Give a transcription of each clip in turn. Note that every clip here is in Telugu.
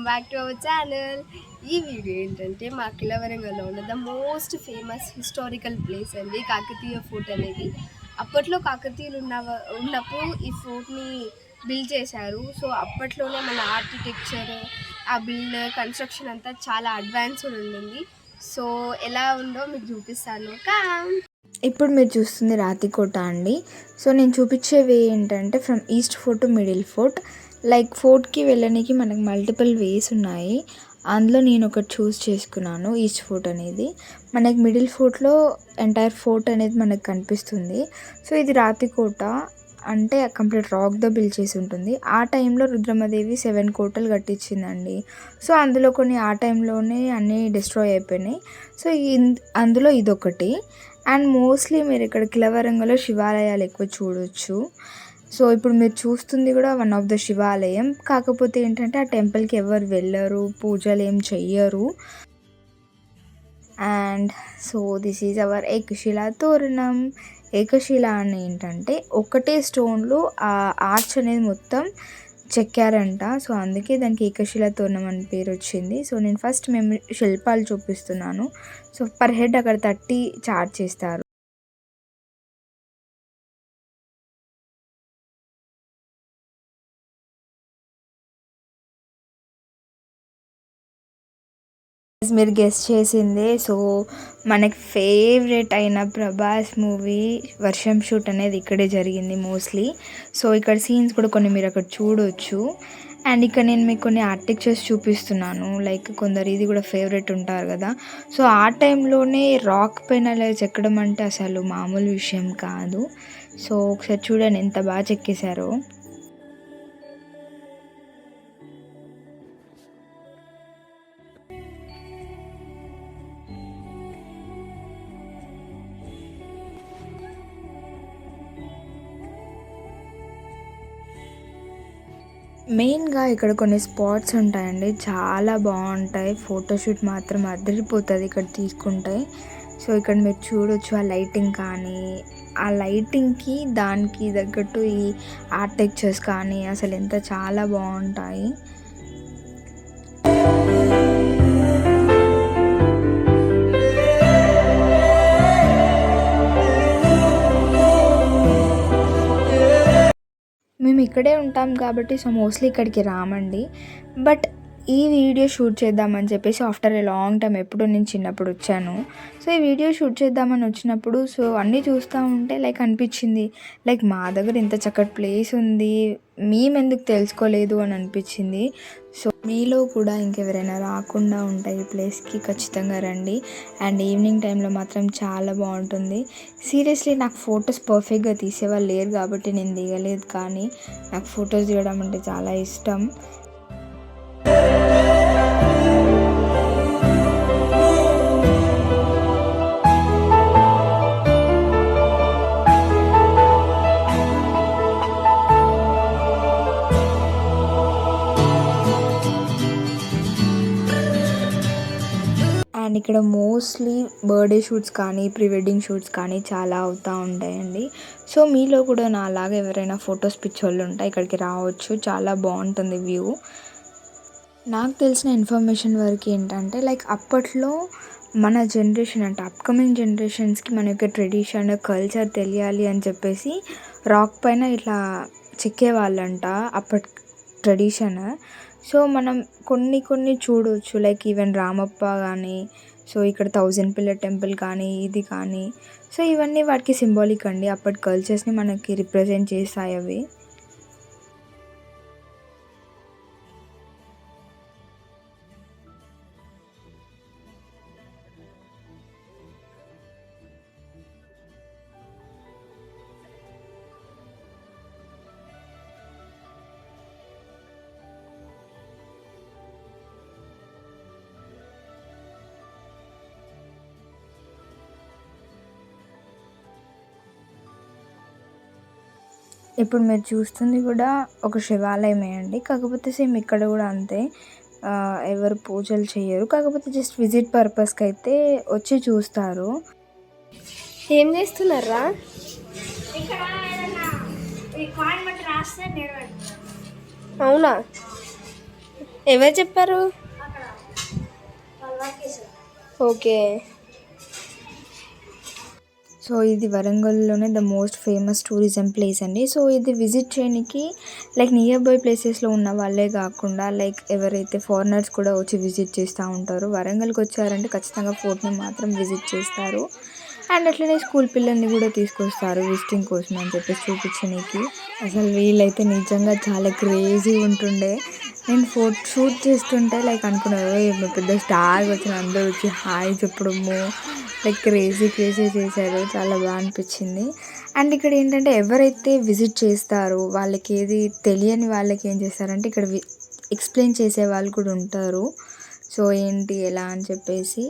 Back to our channel. ఈ వీడియో ఏంటంటే మా కిలవరంగల్లో ఉన్న the most famous historical place అండి కాకతీయ ఫోర్ట్ అనేది. అప్పట్లో కాకతీయులు ఉన్నప్పుడు ఈ ఫోర్ట్ని బిల్డ్ చేశారు. సో అప్పట్లోనే మన ఆర్కిటెక్చర్, ఆ బిల్డ్ కన్స్ట్రక్షన్ అంతా చాలా అడ్వాన్స్డ్ ఉండింది. సో ఎలా ఉందో మీకు చూపిస్తాను. ఇప్పుడు మీరు చూస్తుంది రాతికోట అండి. సో నేను చూపించేవి ఏంటంటే from east fort to middle fort. Like ఫోర్ట్కి వెళ్ళడానికి మనకు మల్టిపుల్ వేస్ ఉన్నాయి. అందులో నేను ఒకటి చూస్ చేసుకున్నాను. ఈస్ట్ ఫోర్ట్ అనేది మనకి మిడిల్ ఫోర్ట్లో ఎంటైర్ ఫోర్ట్ అనేది మనకు కనిపిస్తుంది. సో ఇది రాతికోట అంటే కంప్లీట్ రాక్తో బిల్డ్ చేసి ఉంటుంది. ఆ టైంలో రుద్రమదేవి 7 కోటలు కట్టించిందండి. సో అందులో కొన్ని ఆ టైంలోనే అన్నీ డిస్ట్రాయ్ అయిపోయినాయి. సో అందులో ఇదొకటి. అండ్ మోస్ట్లీ మీరు ఇక్కడ కిలవరంగలో శివాలయాలు ఎక్కువ చూడొచ్చు. సో ఇప్పుడు మీరు చూస్తుంది కూడా వన్ ఆఫ్ ద శివాలయం. కాకపోతే ఏంటంటే ఆ టెంపుల్కి ఎవరు వెళ్ళరు, పూజలు ఏం చెయ్యరు. And so this is our Ekashila Thoranam. Ekashila అని ఏంటంటే ఒకటే స్టోన్లో ఆ ఆర్చ్ అనేది మొత్తం చెక్కారంట. సో అందుకే దానికి ఏకశిలా తోరణం అని పేరు వచ్చింది. సో నేను ఫస్ట్ మేము శిల్పాలు చూపిస్తున్నాను. సో పర్ హెడ్ అక్కడ 30 చార్జ్ చేస్తారు. మీరు గెస్ట్ చేసిందే. సో మనకి ఫేవరెట్ అయిన ప్రభాస్ మూవీ వర్షం షూట్ అనేది ఇక్కడే జరిగింది మోస్ట్లీ. సో ఇక్కడ సీన్స్ కూడా కొన్ని మీరు అక్కడ చూడవచ్చు. అండ్ ఇక్కడ నేను మీకు కొన్ని ఆర్కిటెక్చర్స్ చూపిస్తున్నాను. లైక్ కొందరు ఇది కూడా ఫేవరెట్ ఉంటారు కదా. సో ఆ టైంలోనే రాక్ పైన చెక్కడం అంటే అసలు మామూలు విషయం కాదు. సో ఒకసారి చూడండి ఎంత బాగా చెక్కేశారో. మెయిన్గా ఇక్కడ కొన్ని స్పాట్స్ ఉంటాయండి, చాలా బాగుంటాయి. ఫోటోషూట్ మాత్రం అదిరిపోతుంది ఇక్కడ తీసుకుంటే. సో ఇక్కడ మీరు చూడొచ్చు ఆ లైటింగ్ కానీ, ఆ లైటింగ్కి దానికి తగ్గట్టు ఈ ఆర్కిటెక్చర్స్ కానీ అసలు ఎంత చాలా బాగుంటాయి. మేము ఇక్కడే ఉంటాం కాబట్టి సో మోస్ట్లీ ఇక్కడికి రామండి. బట్ ఈ వీడియో షూట్ చేద్దామని చెప్పేసి ఆఫ్టర్ ఏ లాంగ్ టైం ఎప్పుడో నేను చిన్నప్పుడు వచ్చాను. సో ఈ వీడియో షూట్ చేద్దామని వచ్చినప్పుడు సో అన్నీ చూస్తూ ఉంటే లైక్ అనిపించింది, లైక్ మా దగ్గర ఇంత చక్కటి ప్లేస్ ఉంది, మేమెందుకు తెలుసుకోలేదు అని అనిపించింది. సో మీలో కూడా ఇంకెవరైనా రాకుండా ఉంటాయి ఈ ప్లేస్కి ఖచ్చితంగా రండి. అండ్ ఈవినింగ్ టైంలో మాత్రం చాలా బాగుంటుంది. సీరియస్లీ నాకు ఫొటోస్ పర్ఫెక్ట్గా తీసేవాళ్ళు లేరు కాబట్టి నేను దిగలేదు, కానీ నాకు ఫొటోస్ దిగడం అంటే చాలా ఇష్టం. అండ్ ఇక్కడ మోస్ట్లీ బర్త్డే షూట్స్ కానీ, ప్రీ వెడ్డింగ్ షూట్స్ కానీ చాలా అవుతూ ఉంటాయండి. సో మీలో కూడా నాలాగా ఎవరైనా ఫొటోస్ పిచ్చోళ్ళు ఉంటే ఇక్కడికి రావచ్చు, చాలా బాగుంటుంది వ్యూ. నాకు తెలిసిన ఇన్ఫర్మేషన్ వరకు ఏంటంటే లైక్ అప్పట్లో మన జనరేషన్ అంటే అప్కమింగ్ జనరేషన్స్కి మన యొక్క ట్రెడిషన్, కల్చర్ తెలియాలి అని చెప్పేసి రాక్ పైన ఇట్లా చెక్కేవాళ్ళంట అప్పటి ట్రెడిషన్. సో మనం కొన్ని చూడవచ్చు, లైక్ ఈవెన్ రామప్ప కానీ, సో ఇక్కడ 1000 పిల్లర్ టెంపుల్ కానీ, ఇది కానీ. సో ఇవన్నీ వాటికి సింబాలిక్ అండి, అప్పటి కల్చర్స్ని మనకి రిప్రజెంట్ చేస్తాయి అవి. ఇప్పుడు మీరు చూస్తుంది కూడా ఒక శివాలయమే అండి. కాకపోతే సేమ్ ఇక్కడ కూడా అంతే, ఎవరు పూజలు చేయరు. కాకపోతే జస్ట్ విజిట్ పర్పస్కి అయితే వచ్చి చూస్తారు. ఏం చేస్తున్నారా? అవునా? ఎవరు చెప్పారు? ఓకే. సో ఇది వరంగల్లోనే the most famous tourism place అండి. సో ఇది విజిట్ చేయడానికి లైక్ నియర్ బై ప్లేసెస్లో ఉన్న వాళ్ళే కాకుండా లైక్ ఎవరైతే ఫారినర్స్ కూడా వచ్చి విజిట్ చేస్తూ ఉంటారో వరంగల్కి వచ్చారంటే ఖచ్చితంగా ఫోర్ట్ని మాత్రం విజిట్ చేస్తారు. అండ్ అట్లనే స్కూల్ పిల్లల్ని కూడా తీసుకొస్తారు విజిటింగ్ కోసం అని చెప్పేసి చూపించడానికి. అసలు వీళ్ళైతే నిజంగా చాలా క్రేజీ ఉంటుండే. నేను ఫోటో షూట్ చేస్తుంటే లైక్ అనుకున్నారు పెద్ద స్టార్ వచ్చిన అందరూ వచ్చి హాయ్ చెప్పడము లైక్ క్రేజీ క్రేజీ చేశారు. చాలా బాగా అనిపించింది. అండ్ ఇక్కడ ఏంటంటే ఎవరైతే విజిట్ చేస్తారో వాళ్ళకి ఏది తెలియని వాళ్ళకి ఏం చేస్తారంటే ఇక్కడ ఎక్స్ప్లెయిన్ చేసే వాళ్ళు కూడా ఉంటారు. సో ఏంటి ఎలా అని చెప్పేసి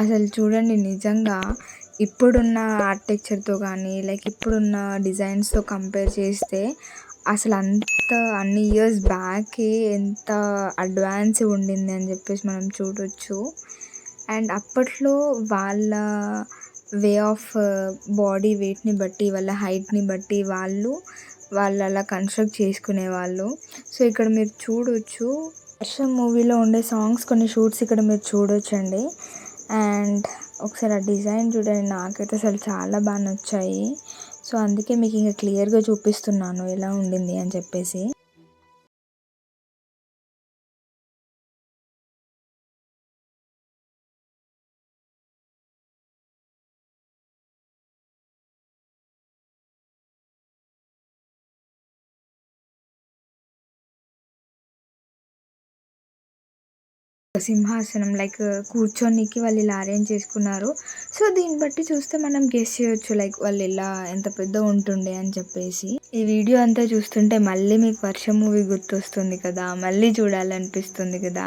అసలు చూడండి నిజంగా ఇప్పుడున్న ఆర్కిటెక్చర్తో కానీ లైక్ ఇప్పుడున్న డిజైన్స్తో కంపేర్ చేస్తే అసలు అన్ని ఇయర్స్ బ్యాకే ఎంత అడ్వాన్స్ ఉండింది అని చెప్పేసి మనం చూడొచ్చు. అండ్ అప్పట్లో వాళ్ళ వే ఆఫ్ బాడీ వెయిట్ని బట్టి వాళ్ళ హైట్ని బట్టి వాళ్ళు అలా కన్స్ట్రక్ట్ చేసుకునేవాళ్ళు. సో ఇక్కడ మీరు చూడొచ్చు వర్షం మూవీలో ఉండే సాంగ్స్ కొన్ని షూట్స్ ఇక్కడ మీరు చూడొచ్చండి. అండ్ ఒకసారి ఆ డిజైన్ చూడండి, నాకైతే అసలు చాలా బాగా నచ్చాయి. సో అందుకే మీకు ఇంకా క్లియర్గా చూపిస్తున్నాను ఎలా ఉండింది అని చెప్పేసి. సింహాసనం లైక్ కూర్చోనికి వాళ్ళు ఇలా అరేంజ్ చేసుకున్నారు. సో దీన్ని బట్టి చూస్తే మనం గెస్ చేయొచ్చు లైక్ వాళ్ళు ఎలా ఎంత పెద్ద ఉంటుండే అని చెప్పేసి. ఈ వీడియో అంతా చూస్తుంటే మళ్ళీ మీకు వర్షం మూవీ గుర్తొస్తుంది కదా, మళ్ళీ చూడాలనిపిస్తుంది కదా.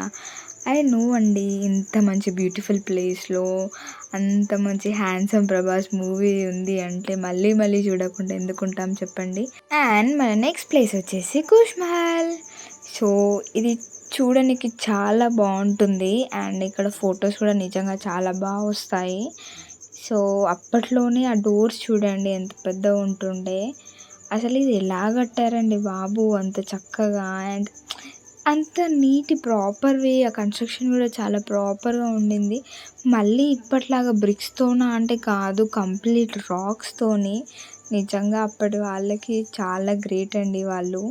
ఐ నో అండి, ఇంత మంచి బ్యూటిఫుల్ ప్లేస్లో అంత మంచి హ్యాండ్సమ్ ప్రభాస్ మూవీ ఉంది అంటే మళ్ళీ మళ్ళీ చూడకుండా ఎందుకుంటాం చెప్పండి. అండ్ మన నెక్స్ట్ ప్లేస్ వచ్చేసి కుష్ మహల్. సో ఇది చూడడానికి చాలా బాగుంటుంది. అండ్ ఇక్కడ ఫొటోస్ కూడా నిజంగా చాలా బాగా వస్తాయి. సో అప్పట్లోనే ఆ డోర్స్ చూడండి ఎంత పెద్దగా ఉంటుండే. అసలు ఇది ఎలా కట్టారండి బాబు అంత చక్కగా. అండ్ అంత నీట్ ప్రాపర్ వే, ఆ కన్స్ట్రక్షన్ కూడా చాలా ప్రాపర్గా ఉండింది. మళ్ళీ ఇప్పట్లాగా బ్రిక్స్తోనా అంటే కాదు, కంప్లీట్ రాక్స్తోని. నిజంగా అప్పటి వాళ్ళకి చాలా గ్రేట్ అండి వాళ్ళు.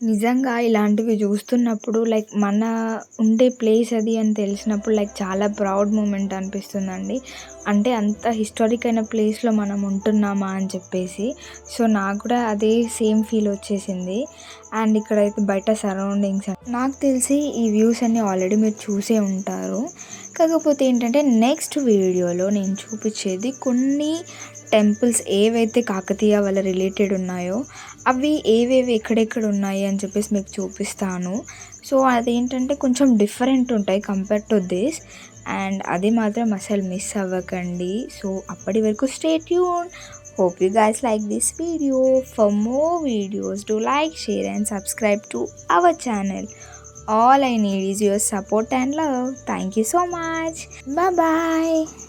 నిజంగా ఇలాంటివి చూస్తున్నప్పుడు లైక్ మన ఉండే ప్లేస్ అది అని తెలిసినప్పుడు లైక్ చాలా ప్రౌడ్ మూమెంట్ అనిపిస్తుందండి. అంటే అంత హిస్టారిక్ అయిన ప్లేస్లో మనం ఉంటున్నామా అని చెప్పేసి. సో నాకు కూడా అదే సేమ్ ఫీల్ వచ్చేసింది. అండ్ ఇక్కడైతే బయట సరౌండింగ్స్ నాకు తెలిసి ఈ వ్యూస్ అన్నీ ఆల్రెడీ మీరు చూసే ఉంటారు. కాకపోతే ఏంటంటే నెక్స్ట్ వీడియోలో నేను చూపించేది కొన్ని టెంపుల్స్ ఏవైతే కాకతీయ వాళ్ళ రిలేటెడ్ ఉన్నాయో అవి ఏవేవి ఎక్కడెక్కడ ఉన్నాయి అని చెప్పేసి మీకు చూపిస్తాను. సో అదేంటంటే కొంచెం డిఫరెంట్ ఉంటాయి కంపేర్ టు దిస్. అండ్ అది మాత్రం అసలు మిస్ అవ్వకండి. సో అప్పటి వరకు stay tune. Hope you guys like this video. For more videos, do like, share and subscribe to our channel. All I need is your support and love. Thank you so much. Bye bye.